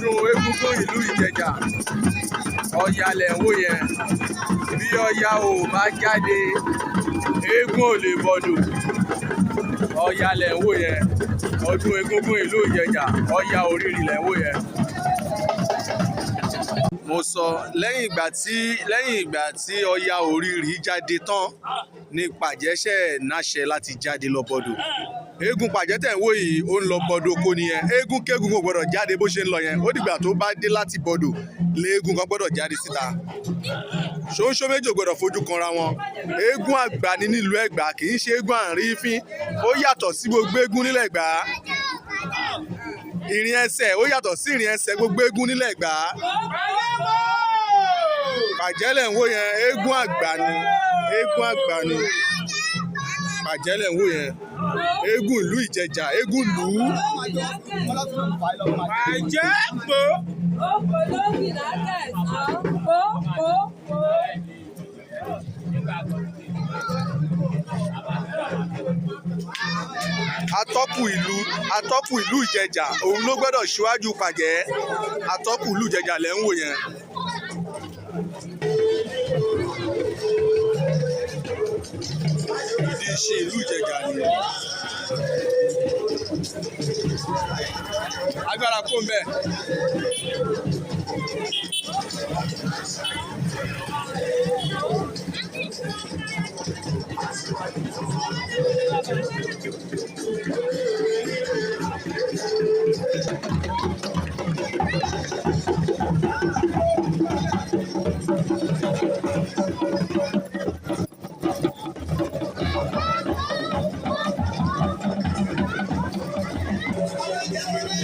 ọdún egúngún ìlú Ìjẹ̀jà Ọya lẹ̀ ń wò yẹn. Bí Ọya ò bá jáde eégún ò lè bọ̀dọ̀. Ọya lẹ̀ ń wò yẹn. Ọdún egúngún ìlú Ìjẹ̀jà Ọya Orírì lẹ̀ ń wò yẹn. Mo sọ lẹ́yìn ìgbà tí Ọya Orírì jáde tán ní Pàjẹ́ náṣẹ láti jáde lọ bọ̀dọ̀. Eégún Pàjẹ́ tẹ̀ ń wò yìí ó ń lọ bọ̀dọ̀ oko nìyẹn. Eégún kéégún kò gbọdọ̀ jáde bó ṣe ń lọ yẹn. Ó dìgbà tó bá dé láti bọ̀dọ̀ léégún kan gbọdọ̀ jáde síta. Ṣóńṣó méjì ò gbọdọ̀ fojú kanra wọn. Eégún àgbà ni nílùú Ẹ̀gbá kì í ṣe eégún àrífín. Ó yàtọ̀ sí gbogbo eégún nílẹ̀ Ẹ̀gbá. Ìrìn ẹsẹ̀ ó yàtọ̀ sí ìrìn ẹsẹ̀ gbogbo eégún nílẹ̀ Ẹ̀gbá. Pàjẹ́ lẹ̀ ń wò yẹn eégún àgbà ni. Eégún àgbà ni. Pàjẹ́ lẹ̀ ń wò yẹn. Eégún ìlú Ìjẹ̀jà eégún ìlú. Pàjẹ́ pò. Atọ́kùn ìlú Ìjẹ̀jà òun ló gbọ́dọ̀ ṣíwájú Pàjẹ́. Atọ́kùn ìlú Ìjẹ̀jà lẹ̀ ń wò yẹn. Ìdí iṣẹ́ ìlú Ìjẹ̀jà ni. Agbára kó ń bẹ̀.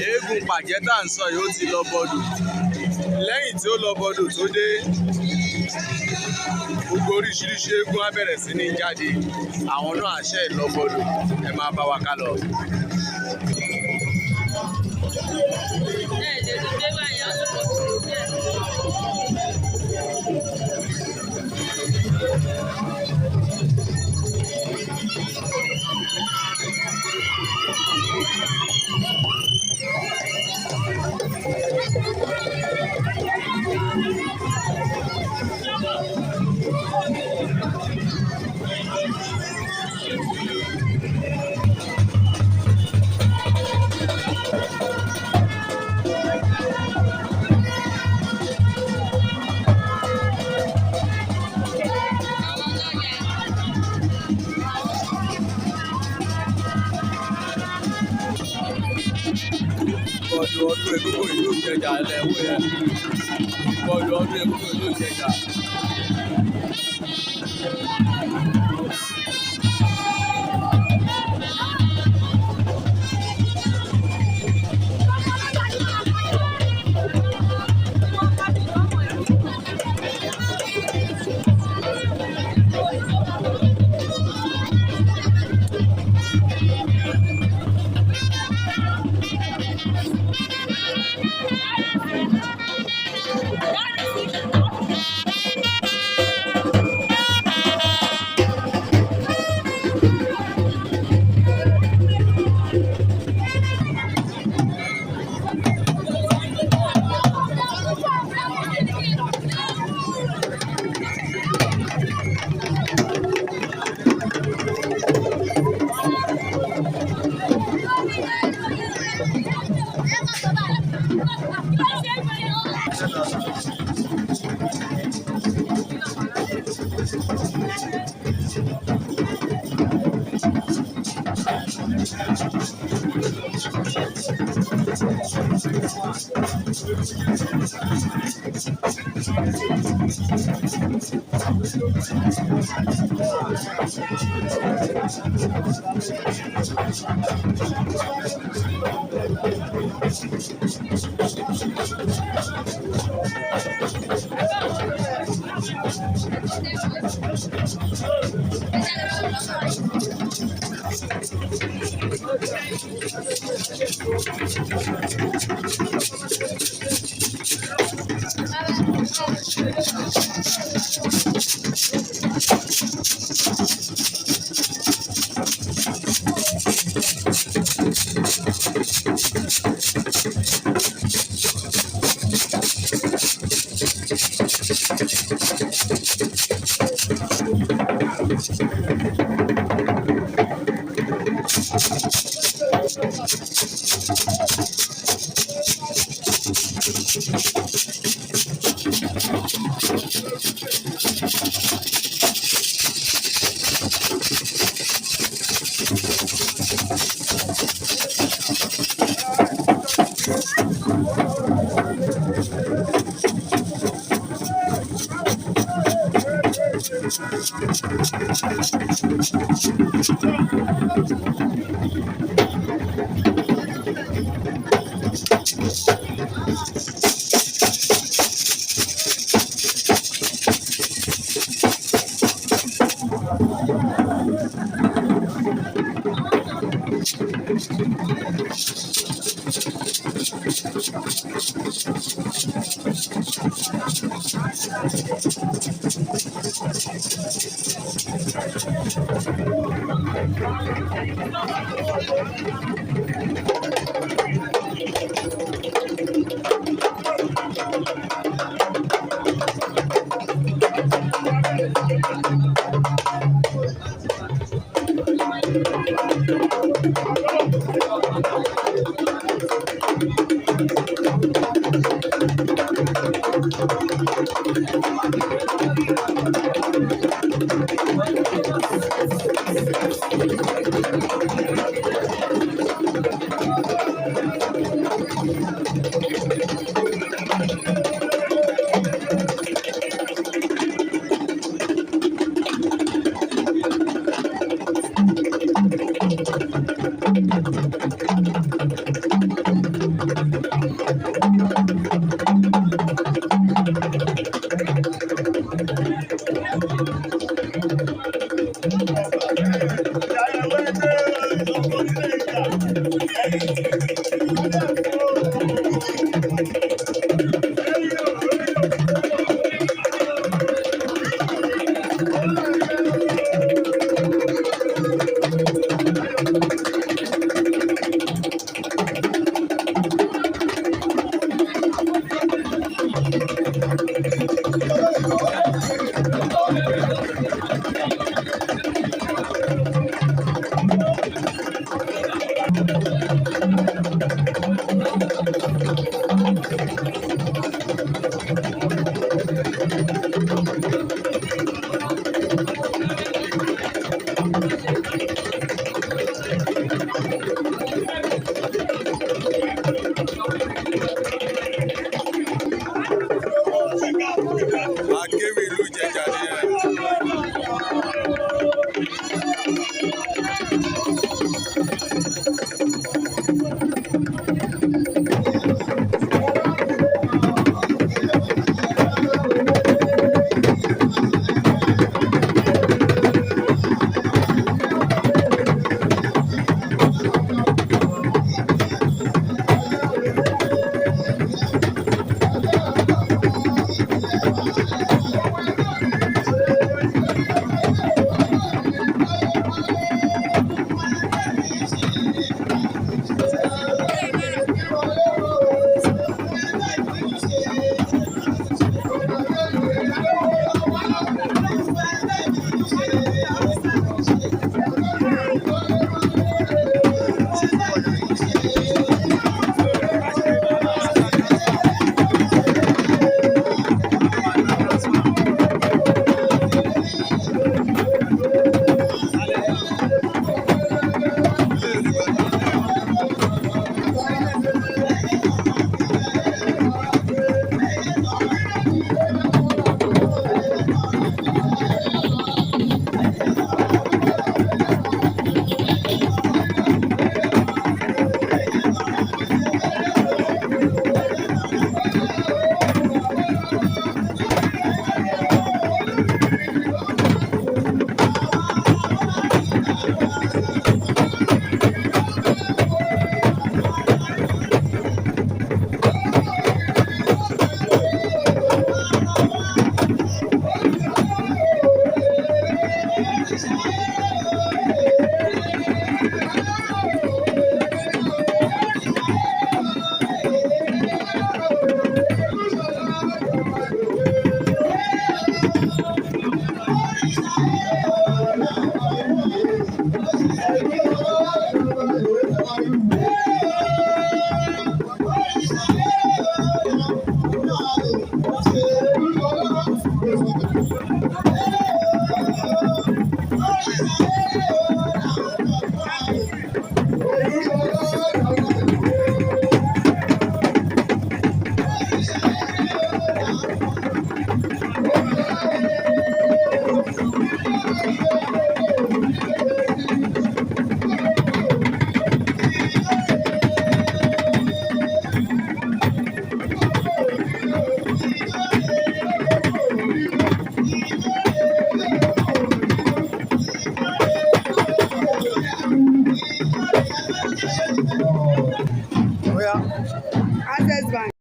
Eégún Pàjẹ́ tá à ń sọ yìí ó ti lọ bọ̀dọ̀. Lẹ́yìn tí ó lọ bọ̀dọ̀ tó dé, gbogbo oríṣiríṣi eégún á bẹ̀rẹ̀ sí ní jáde. Àwọn náà àṣẹ ìlọ bọ̀dọ̀. Ẹ máa bá wa ká lọ. Bọ̀dọ̀ ọdún egúngún ìlú Ìjẹ̀jà lẹ̀ ń wò yẹn. Bọ̀dọ̀ ọdún egúngún ìlú Ìjẹ̀jà.